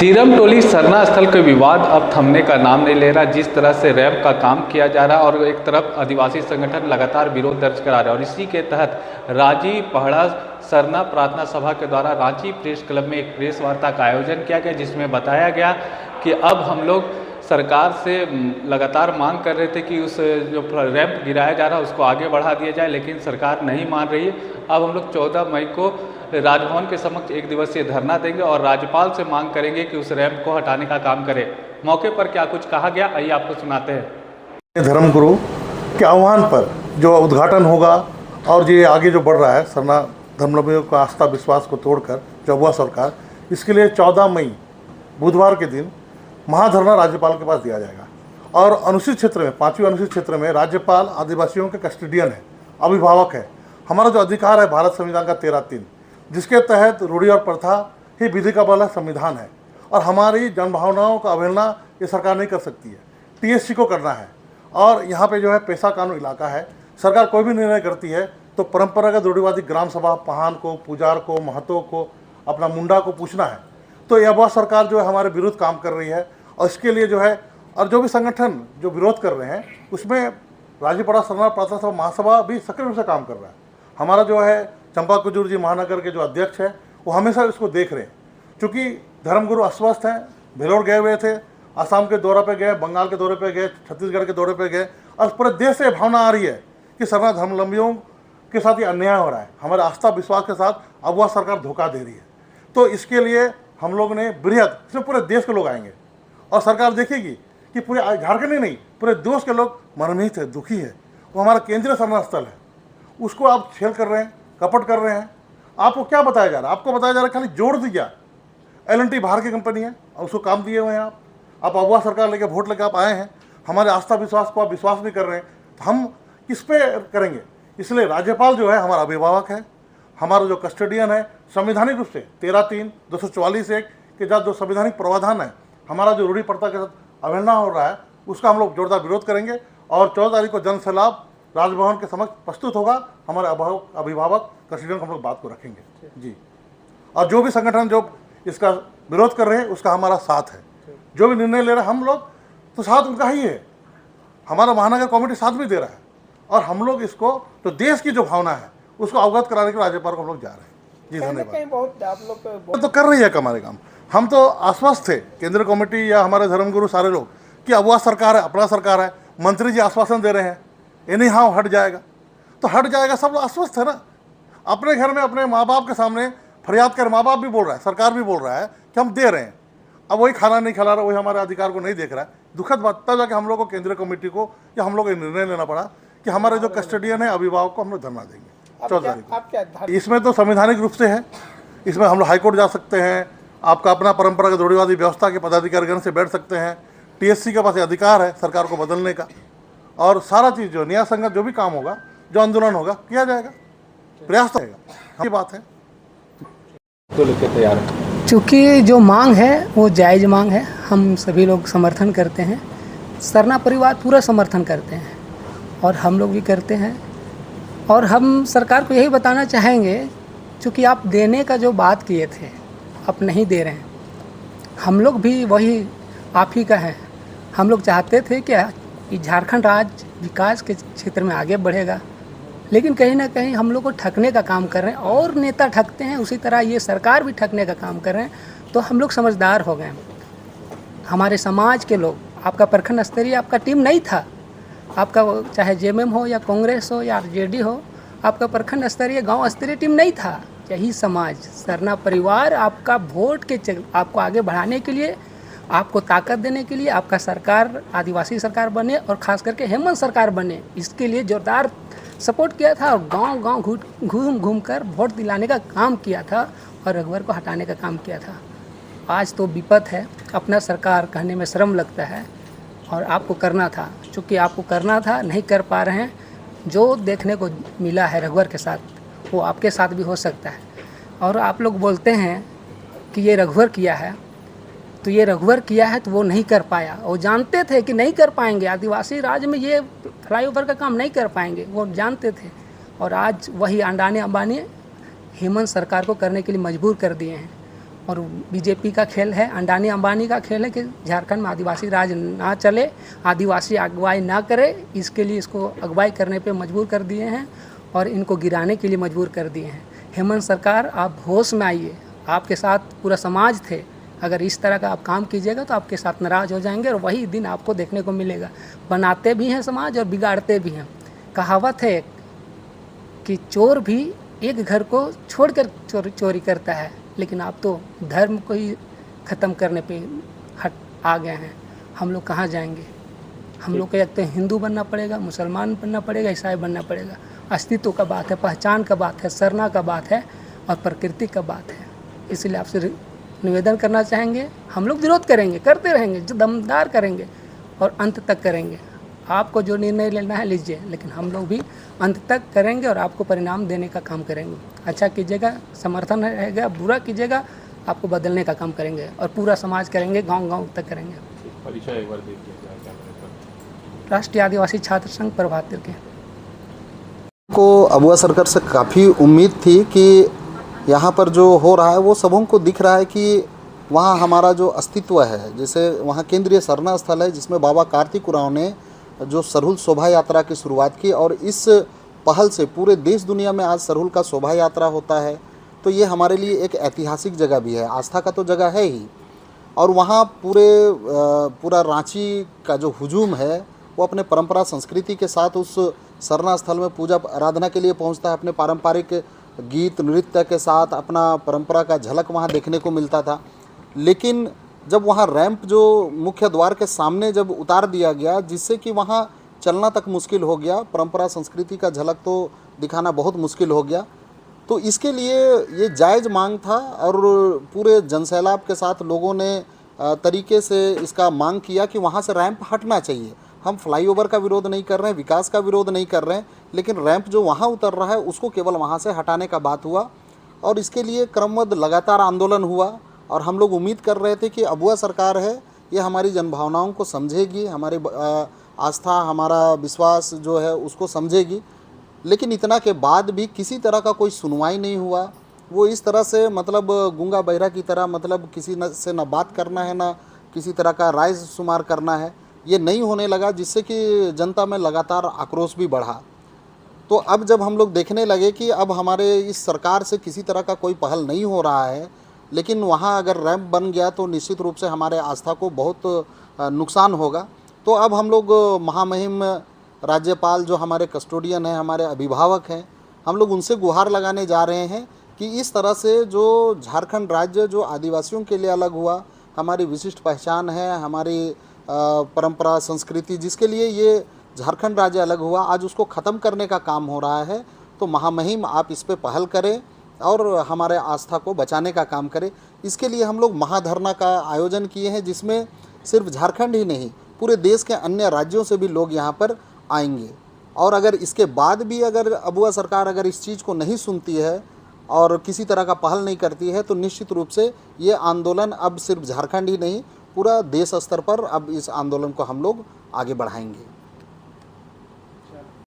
Serum टोली सरना स्थल के विवाद अब थमने का नाम नहीं ले रहा। जिस तरह से रैंप का काम किया जा रहा है और एक तरफ आदिवासी संगठन लगातार विरोध दर्ज करा रहे हैं और इसी के तहत राजी पहड़ा सरना प्रार्थना सभा के द्वारा रांची प्रेस क्लब में एक प्रेस वार्ता का आयोजन किया गया, जिसमें बताया गया कि अब हम लोग सरकार से लगातार मांग कर रहे थे कि उस जो रैंप गिराया जा रहा है उसको आगे बढ़ा दिया जाए, लेकिन सरकार नहीं मान रही है। अब हम लोग 14 मई को राजभवन के समक्ष एक दिवसीय धरना देंगे और राज्यपाल से मांग करेंगे कि उस रैंप को हटाने का काम करे। मौके पर क्या कुछ कहा गया, आइए आपको सुनाते हैं। धर्मगुरु के आह्वान पर जो उद्घाटन होगा और ये आगे जो बढ़ रहा है सरना धर्मावलंबियों का आस्था विश्वास को तोड़कर जो हुआ सरकार, इसके लिए 14 मई बुधवार के दिन महाधरना राज्यपाल के पास दिया जाएगा। और अनुसूचित क्षेत्र में 5वीं अनुसूचित क्षेत्र में राज्यपाल आदिवासियों के कस्टोडियन है, अभिभावक है। हमारा जो अधिकार है भारत संविधान का 13(3), जिसके तहत रूढ़ी और प्रथा ही विधि का बल है, संविधान है और हमारी जनभावनाओं का अवहेलना ये सरकार नहीं कर सकती है। टीएससी को करना है और यहाँ पे जो है पेशा कानून इलाका है। सरकार कोई भी निर्णय करती है तो परंपरागत रूढ़िवादी ग्राम सभा पहान को, पुजार को, महतो को, अपना मुंडा को पूछना है। तो यह बहुत सरकार जो है हमारे विरुद्ध काम कर रही है और इसके लिए जो है और जो भी संगठन जो विरोध कर रहे हैं उसमें राजीपड़ा सरना प्रार्थना सभा महासभा भी सक्रिय रूप से काम कर रहा है। हमारा जो है चंपा कुजूर जी महानगर के जो अध्यक्ष है वो हमेशा इसको देख रहे हैं, क्योंकि धर्मगुरु अस्वस्थ हैं, भेलोर गए हुए थे, असम के दौरे पे गए, बंगाल के दौरे पे गए, छत्तीसगढ़ के दौरे पे गए और पूरे देश से भावना आ रही है कि सरना धर्मावलंबियों के साथ ये अन्याय हो रहा है, हमारे आस्था विश्वास के साथ अब वह सरकार धोखा दे रही है। तो इसके लिए हम लोग ने बृहद, इसमें पूरे देश के लोग आएंगे और सरकार देखेगी कि पूरे झारखंड ही नहीं पूरे देश के लोग मर्मित है, दुखी है। वो हमारा केंद्रीय सरना स्थल है, उसको आप छेल कर रहे हैं, कपट कर रहे हैं। आपको क्या बताया जा रहा है? आपको बताया जा रहा है खाली जोड़ दिया। L&T बाहर की कंपनी है और उसको काम दिए हुए हैं आप अगवा सरकार लेके वोट लेके आप आए हैं, हमारे आस्था विश्वास को आप विश्वास नहीं कर रहे हैं तो हम किस पे करेंगे? इसलिए राज्यपाल जो है हमारा अभिभावक है, हमारा जो कस्टोडियन है, संवैधानिक रूप से 13(3), 244(1) के साथ जो संवैधानिक प्रावधान है, हमारा जो रूढ़ी प्रथा के साथ अवहेलना हो रहा है उसका हम लोग जोरदार विरोध करेंगे और 14 तारीख को जन सैलाब राजभवन के समक्ष प्रस्तुत होगा। हमारे अभिभावक कस्टोडियन हम लोग बात को रखेंगे जी। और जो भी संगठन जो इसका विरोध कर रहे हैं उसका हमारा साथ है, जो भी निर्णय ले रहे हैं हम लोग तो साथ उनका ही है। हमारा महानगर कमेटी साथ भी दे रहा है और हम लोग इसको तो देश की जो भावना है उसको अवगत कराने के लिए राज्यपाल को हम लोग जा रहे हैं जी। धन्यवाद। बहुत आप लोग तो कर रही है हमारे काम। हम तो आश्वस्त थे, केंद्रीय कमेटी या हमारे धर्मगुरु सारे लोग, कि अब वह सरकार है, अपना सरकार है। मंत्री जी आश्वासन दे रहे हैं इन्हीं हाँ हट जाएगा, तो हट जाएगा, सब लोग आश्वस्त है ना। अपने घर में अपने माँ बाप के सामने फरियाद कर, माँ बाप भी बोल रहा है, सरकार भी बोल रहा है कि हम दे रहे हैं, अब वही खाना नहीं खिला रहा, वही हमारे अधिकार को नहीं देख रहा है। दुखद बात तब जाके हम लोग को केंद्रीय कमेटी को या हम लोग को निर्णय लेना पड़ा कि हमारे जो कस्टोडियन है अभिभावक को हम लोग धरना देंगे 14 तारीख को। इसमें तो संवैधानिक रूप से है, इसमें हम लोग हाईकोर्ट जा सकते हैं, आपका अपना परंपरागत रूढ़िवादी व्यवस्था के पदाधिकारीगण से बैठ सकते हैं, टीएससी के पास अधिकार है सरकार को बदलने का और सारा चीज़ जो न्याय संगत जो भी काम होगा, जो आंदोलन होगा किया जाएगा, प्रयास तो रहेगा। ये बात है तो लेके तैयार है। चूँकि जो मांग है वो जायज़ मांग है, हम सभी लोग समर्थन करते हैं, सरना परिवार पूरा समर्थन करते हैं और हम लोग भी करते हैं। और हम सरकार को यही बताना चाहेंगे, चूँकि आप देने का जो बात किए थे आप नहीं दे रहे हैं, हम लोग भी वही आप ही का है। हम लोग चाहते थे कि झारखंड राज्य विकास के क्षेत्र में आगे बढ़ेगा, लेकिन कहीं ना कहीं हम लोग को ठगने का काम कर रहे हैं और नेता ठगते हैं, उसी तरह ये सरकार भी ठगने का काम कर रहे हैं। तो हम लोग समझदार हो गए, हमारे समाज के लोग, आपका प्रखंड स्तरीय आपका टीम नहीं था, आपका चाहे जेएमएम हो या कांग्रेस हो या आरजेडी हो, आपका प्रखंड स्तरीय गांव स्तरीय टीम नहीं था। यही समाज सरना परिवार आपका वोट के आपको आगे बढ़ाने के लिए, आपको ताकत देने के लिए, आपका सरकार आदिवासी सरकार बने और ख़ास करके हेमंत सरकार बने, इसके लिए जोरदार सपोर्ट किया था और गांव-गांव घूम कर वोट दिलाने का काम किया था और रघुवर को हटाने का काम किया था। आज तो विपत है, अपना सरकार कहने में शर्म लगता है और आपको करना था, चूँकि आपको करना था नहीं कर पा रहे हैं। जो देखने को मिला है रघुवर के साथ वो आपके साथ भी हो सकता है। और आप लोग बोलते हैं कि ये रघुवर किया है, तो ये रघुवर किया है तो वो नहीं कर पाया, वो जानते थे कि नहीं कर पाएंगे, आदिवासी राज्य में ये फ्लाईओवर का काम नहीं कर पाएंगे, वो जानते थे। और आज वही अंडाने अंबानी हेमंत सरकार को करने के लिए मजबूर कर दिए हैं और बीजेपी का खेल है, अंडानी अंबानी का खेल है कि झारखंड में आदिवासी राज ना चले, आदिवासी अगुवाई ना करे, इसके लिए इसको अगुवाई करने पे मजबूर कर दिए हैं और इनको गिराने के लिए मजबूर कर दिए हैं। हेमंत सरकार, आप होश में आइए, आपके साथ पूरा समाज थे, अगर इस तरह का आप काम कीजिएगा तो आपके साथ नाराज़ हो जाएंगे और वही दिन आपको देखने को मिलेगा। बनाते भी हैं समाज और बिगाड़ते भी हैं। कहावत है कि चोर भी एक घर को छोड़कर चोरी करता है, लेकिन आप तो धर्म को ही ख़त्म करने पे हट आ गए हैं। हम लोग कहाँ जाएंगे? हम लोग को एक तो हिंदू बनना पड़ेगा, मुसलमान बनना पड़ेगा, ईसाई बनना पड़ेगा। अस्तित्व का बात है, पहचान का बात है, सरना का बात है और प्रकृति का बात है। इसलिए आपसे निवेदन करना चाहेंगे, हम लोग विरोध करेंगे, करते रहेंगे, जो दमदार करेंगे और अंत तक करेंगे। आपको जो निर्णय लेना है लीजिए, लेकिन हम लोग भी अंत तक करेंगे और आपको परिणाम देने का काम करेंगे। अच्छा कीजिएगा, समर्थन रहेगा, बुरा कीजिएगा, आपको बदलने का काम करेंगे और पूरा समाज करेंगे, गांव-गांव तक करेंगे। परिचय एक बार दे दीजिए क्या है? राष्ट्रीय आदिवासी छात्र संघ प्रभात के को अबुआ सरकार से काफ़ी उम्मीद थी कि यहाँ पर जो हो रहा है वो सबों को दिख रहा है कि वहाँ हमारा जो अस्तित्व है, जैसे वहाँ केंद्रीय सरना स्थल है जिसमें बाबा कार्तिक उरांव ने जो सरहुल शोभा यात्रा की शुरुआत की और इस पहल से पूरे देश दुनिया में आज सरहुल का शोभा यात्रा होता है। तो ये हमारे लिए एक ऐतिहासिक जगह भी है, आस्था का तो जगह है ही। और वहाँ पूरा रांची का जो हुजूम है वो अपने परंपरा संस्कृति के साथ उस सरना स्थल में पूजा आराधना के लिए पहुँचता है। अपने पारंपरिक गीत नृत्य के साथ अपना परंपरा का झलक वहाँ देखने को मिलता था। लेकिन जब वहाँ रैंप जो मुख्य द्वार के सामने जब उतार दिया गया, जिससे कि वहाँ चलना तक मुश्किल हो गया, परंपरा संस्कृति का झलक तो दिखाना बहुत मुश्किल हो गया। तो इसके लिए ये जायज़ मांग था और पूरे जनसैलाब के साथ लोगों ने तरीके से इसका मांग किया कि वहाँ से रैंप हटना चाहिए। हम फ्लाईओवर का विरोध नहीं कर रहे हैं, विकास का विरोध नहीं कर रहे हैं, लेकिन रैंप जो वहाँ उतर रहा है उसको केवल वहाँ से हटाने का बात हुआ और इसके लिए क्रमबद्ध लगातार आंदोलन हुआ। और हम लोग उम्मीद कर रहे थे कि अबुआ सरकार है ये हमारी जनभावनाओं को समझेगी, हमारी आस्था, हमारा विश्वास जो है उसको समझेगी। लेकिन इतना के बाद भी किसी तरह का कोई सुनवाई नहीं हुआ। वो इस तरह से मतलब गूंगा बहरा की तरह, मतलब किसी से ना बात करना है, ना किसी तरह का राय शुमार करना है, ये नहीं होने लगा, जिससे कि जनता में लगातार आक्रोश भी बढ़ा। तो अब जब हम लोग देखने लगे कि अब हमारे इस सरकार से किसी तरह का कोई पहल नहीं हो रहा है, लेकिन वहाँ अगर रैंप बन गया तो निश्चित रूप से हमारे आस्था को बहुत नुकसान होगा। तो अब हम लोग महामहिम राज्यपाल जो हमारे कस्टोडियन हैं, हमारे अभिभावक हैं, हम लोग उनसे गुहार लगाने जा रहे हैं कि इस तरह से जो झारखंड राज्य जो आदिवासियों के लिए अलग हुआ, हमारी विशिष्ट पहचान है, हमारी परंपरा संस्कृति जिसके लिए ये झारखंड राज्य अलग हुआ, आज उसको ख़त्म करने का काम हो रहा है। तो महामहिम आप इस पे पहल करें और हमारे आस्था को बचाने का काम करें। इसके लिए हम लोग महाधरना का आयोजन किए हैं, जिसमें सिर्फ झारखंड ही नहीं पूरे देश के अन्य राज्यों से भी लोग यहाँ पर आएंगे। और अगर इसके बाद भी अगर अबुआ सरकार अगर इस चीज़ को नहीं सुनती है और किसी तरह का पहल नहीं करती है, तो निश्चित रूप से ये आंदोलन अब सिर्फ झारखंड ही नहीं पूरा देश स्तर पर अब इस आंदोलन को हम लोग आगे बढ़ाएंगे।